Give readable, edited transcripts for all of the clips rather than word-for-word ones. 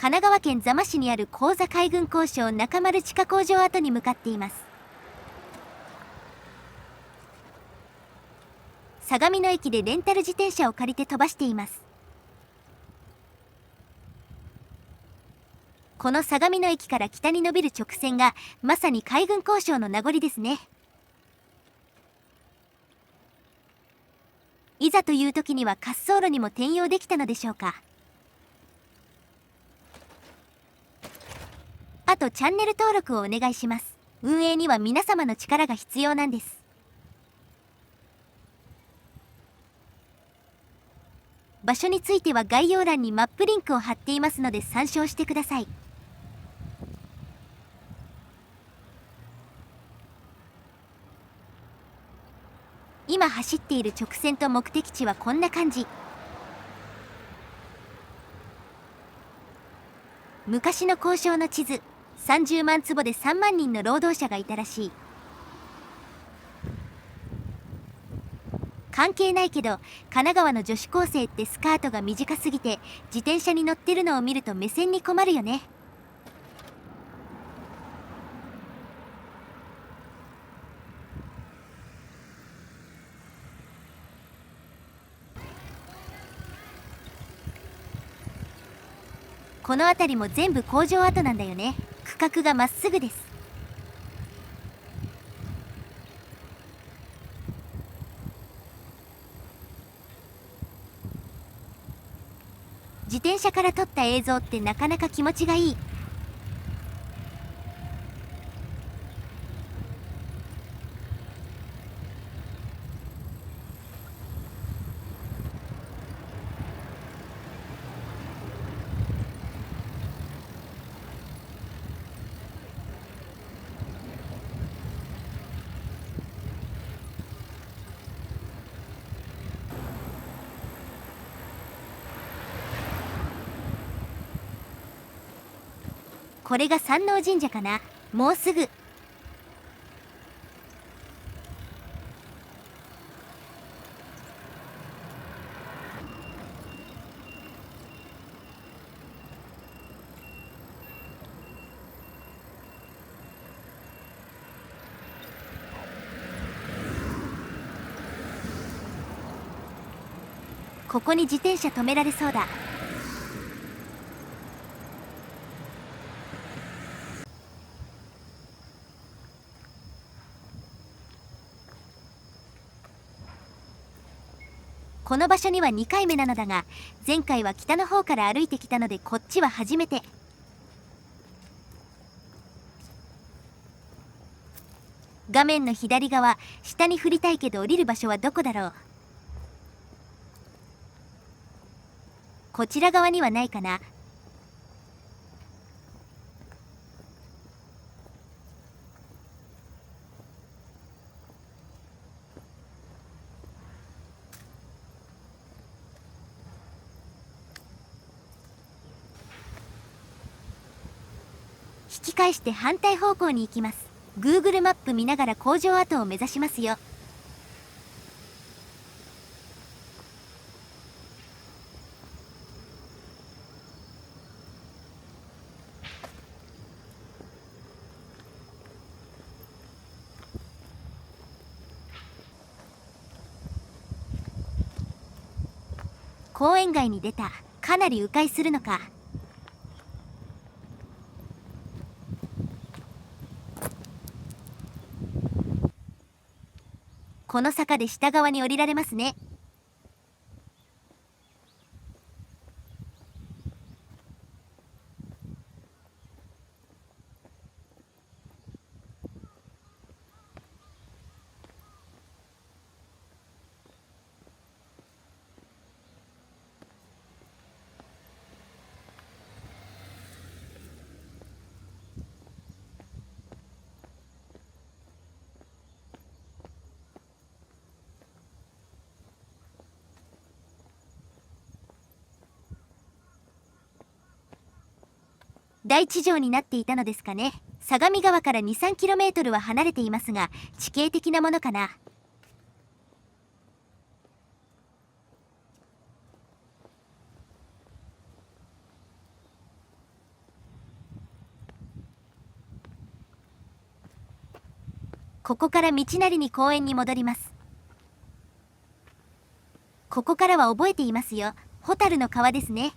神奈川県座間市にある高座海軍工廠中丸地下工場跡に向かっています。相模野駅でレンタル自転車を借りて飛ばしています。この相模野駅から北に伸びる直線がまさに海軍工廠の名残ですね。いざという時には滑走路にも転用できたのでしょうか。あとチャンネル登録をお願いします。運営には皆様の力が必要なんです。場所については概要欄にマップリンクを貼っていますので参照してください。今走っている直線と目的地はこんな感じ。昔の工廠の地図、30万坪で3万人の労働者がいたらしい。関係ないけど、神奈川の女子高生ってスカートが短すぎて自転車に乗ってるのを見ると目線に困るよね。この辺りも全部工場跡なんだよね。区画がまっすぐです。自転車から撮った映像ってなかなか気持ちがいい。これが山王神社かな。もうすぐ。ここに自転車止められそうだ。この場所には2回目なのだが、前回は北の方から歩いてきたのでこっちは初めて。画面の左側、下に振りたいけど降りる場所はどこだろう。こちら側にはないかな。引き返して反対方向に行きます。Google マップ見ながら工場跡を目指しますよ。公園街に出た。かなり迂回するのか。この坂で下側に降りられますね。大地上になっていたのですかね。相模川から 2、3km は離れていますが、地形的なものかな。ここから道なりに公園に戻ります。ここからは覚えていますよ。ホタルの川ですね。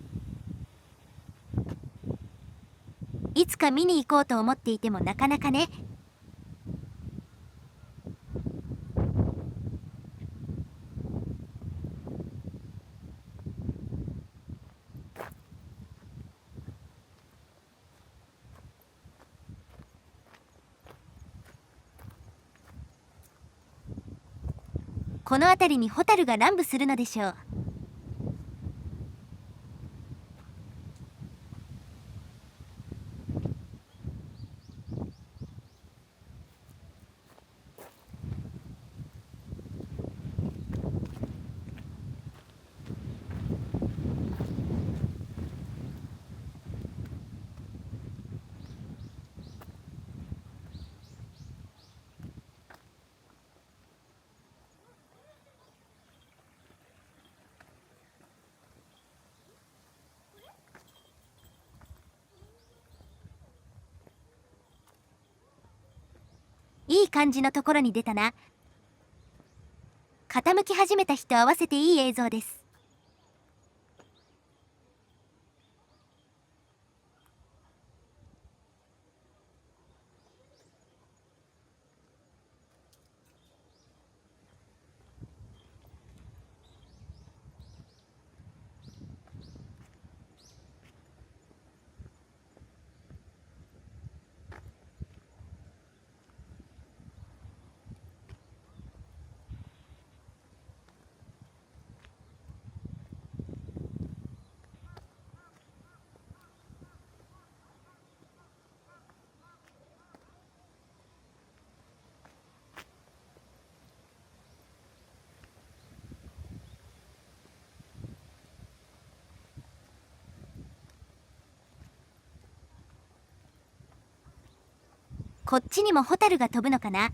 いつか見に行こうと思っていてもなかなかね。この辺りにホタルが乱舞するのでしょう。いい感じのところに出たな。傾き始めた日と合わせていい映像です。こっちにもホタルが飛ぶのかな。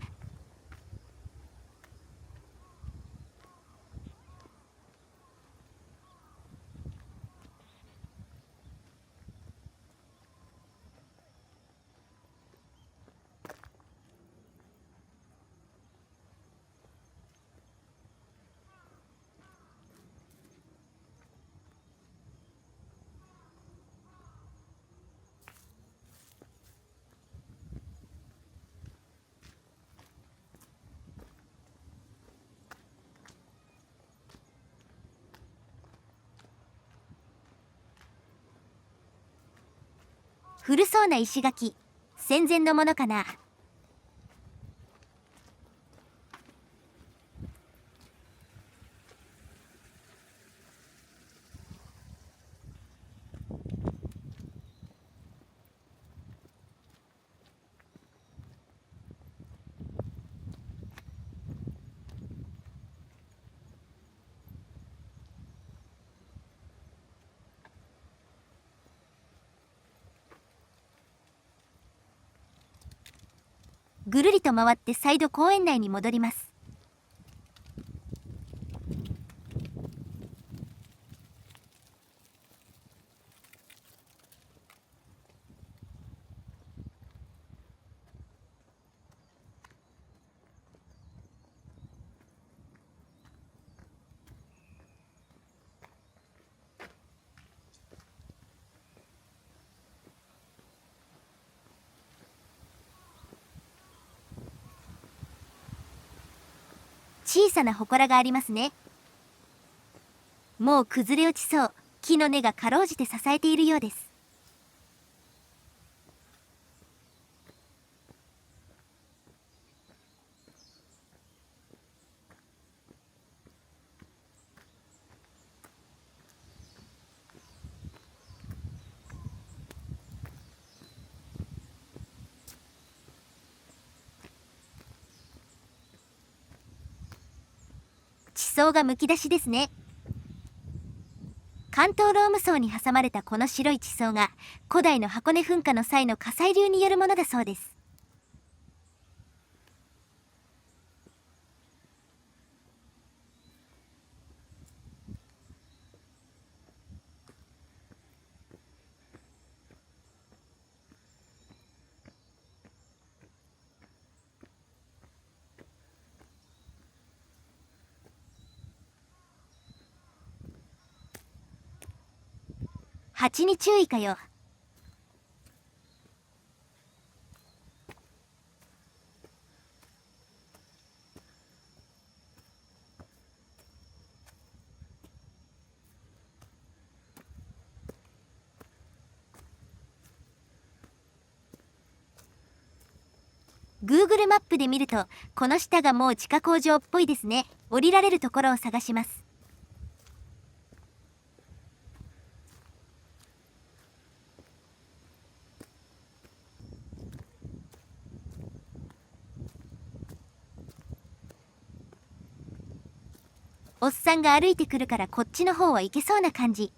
古そうな石垣、戦前のものかな。ぐるりと回って再度公園内に戻ります。小さな祠がありますね。もう崩れ落ちそう。木の根がかろうじて支えているようです。地層がむき出しですね。関東ローム層に挟まれたこの白い地層が古代の箱根噴火の際の火砕流によるものだそうです。蜂に注意かよ。Google マップで見ると、この下がもう地下工場っぽいですね。降りられるところを探します。おっさんが歩いてくるからこっちの方は行けそうな感じ。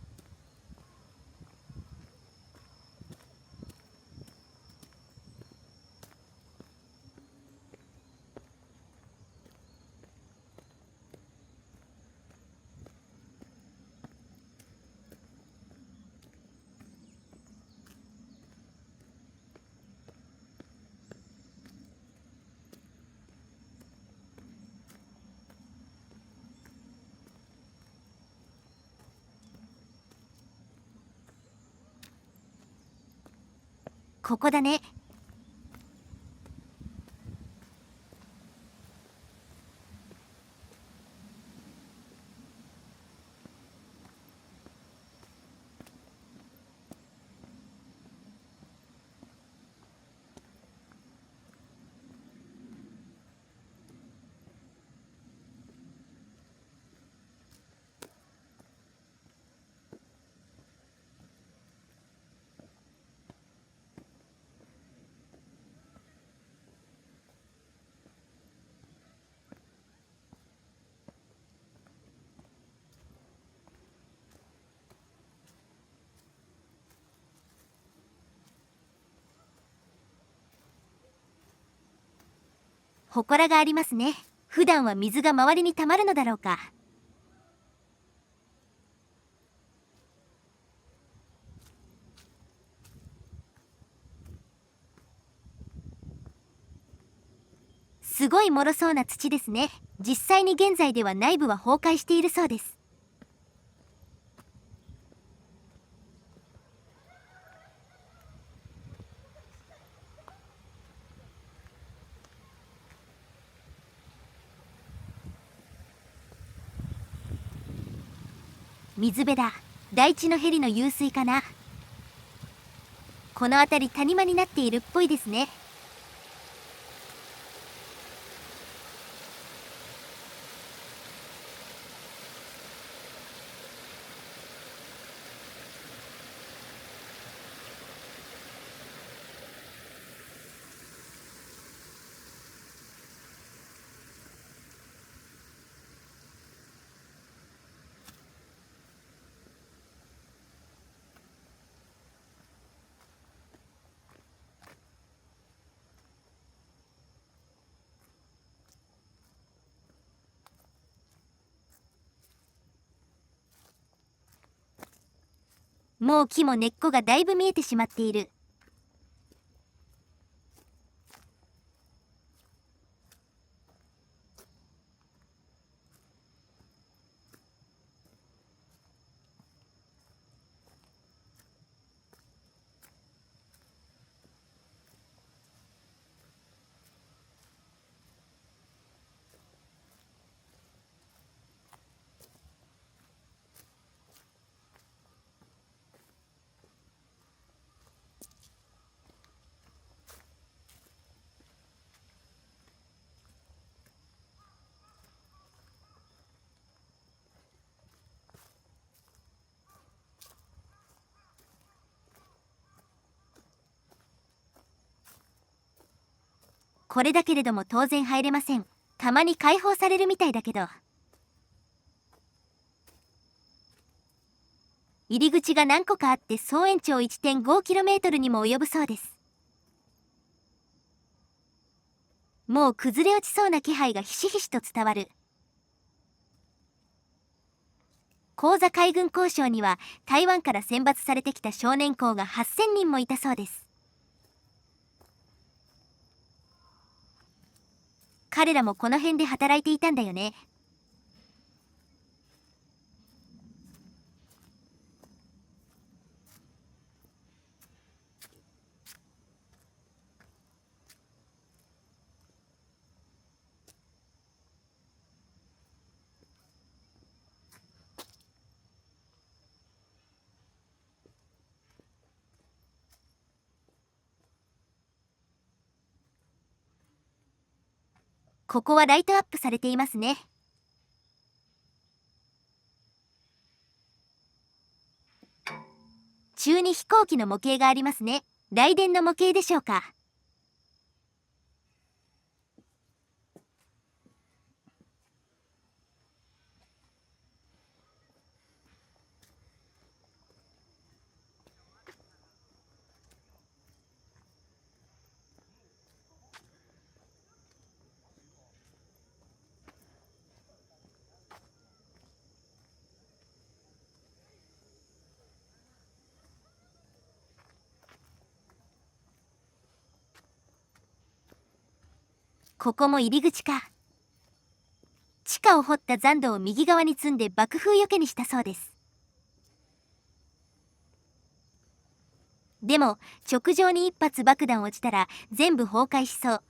ここだね。祠がありますね。普段は水が周りに溜まるのだろうか。すごい脆そうな土ですね。実際に現在では内部は崩壊しているそうです。水辺だ。大地のヘリの湧水かな。この辺り谷間になっているっぽいですね。もう木も根っこがだいぶ見えてしまっている。これだけれども当然入れません。たまに解放されるみたいだけど。入り口が何個かあって総延長 1.5km にも及ぶそうです。もう崩れ落ちそうな気配がひしひしと伝わる。高座海軍工廠には台湾から選抜されてきた少年校が8000人もいたそうです。彼らもこの辺で働いていたんだよね。ここはライトアップされていますね。中に飛行機の模型がありますね。雷電の模型でしょうか。ここも入り口か。地下を掘った残土を右側に積んで爆風よけにしたそうです。でも直上に一発爆弾落ちたら全部崩壊しそう。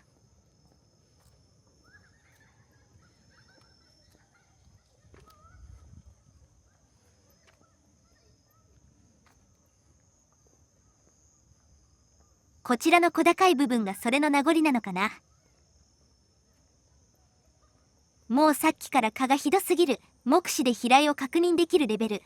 こちらの小高い部分がそれの名残なのかな。もうさっきから蚊がひどすぎる。目視で飛来を確認できるレベル。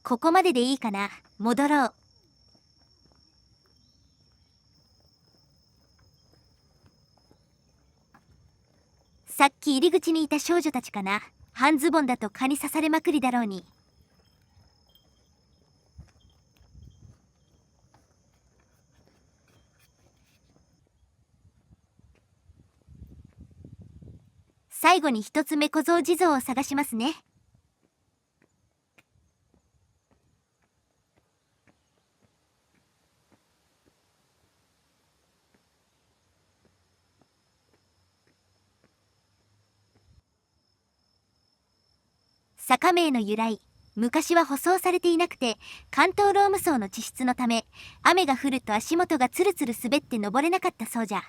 ここまででいいかな。戻ろう。さっき入り口にいた少女たちかな。半ズボンだと蚊に刺されまくりだろうに。最後に一つ目小僧地蔵を探しますね。坂名の由来。昔は舗装されていなくて、関東ローム層の地質のため、雨が降ると足元がツルツル滑って登れなかったそうじゃ。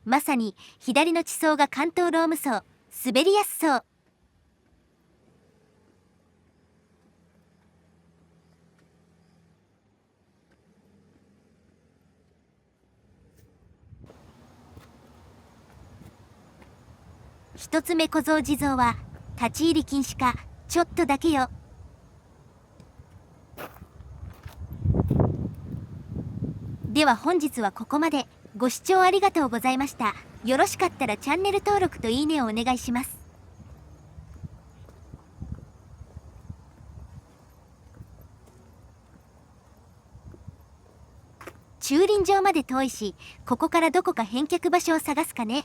まさに左の地層が関東ローム層、滑りやすそう。一つ目小僧地蔵は立ち入り禁止か。ちょっとだけよ。では本日はここまで。ご視聴ありがとうございました。よろしかったらチャンネル登録といいねをお願いします。駐輪場まで遠いし、ここからどこか返却場所を探すかね。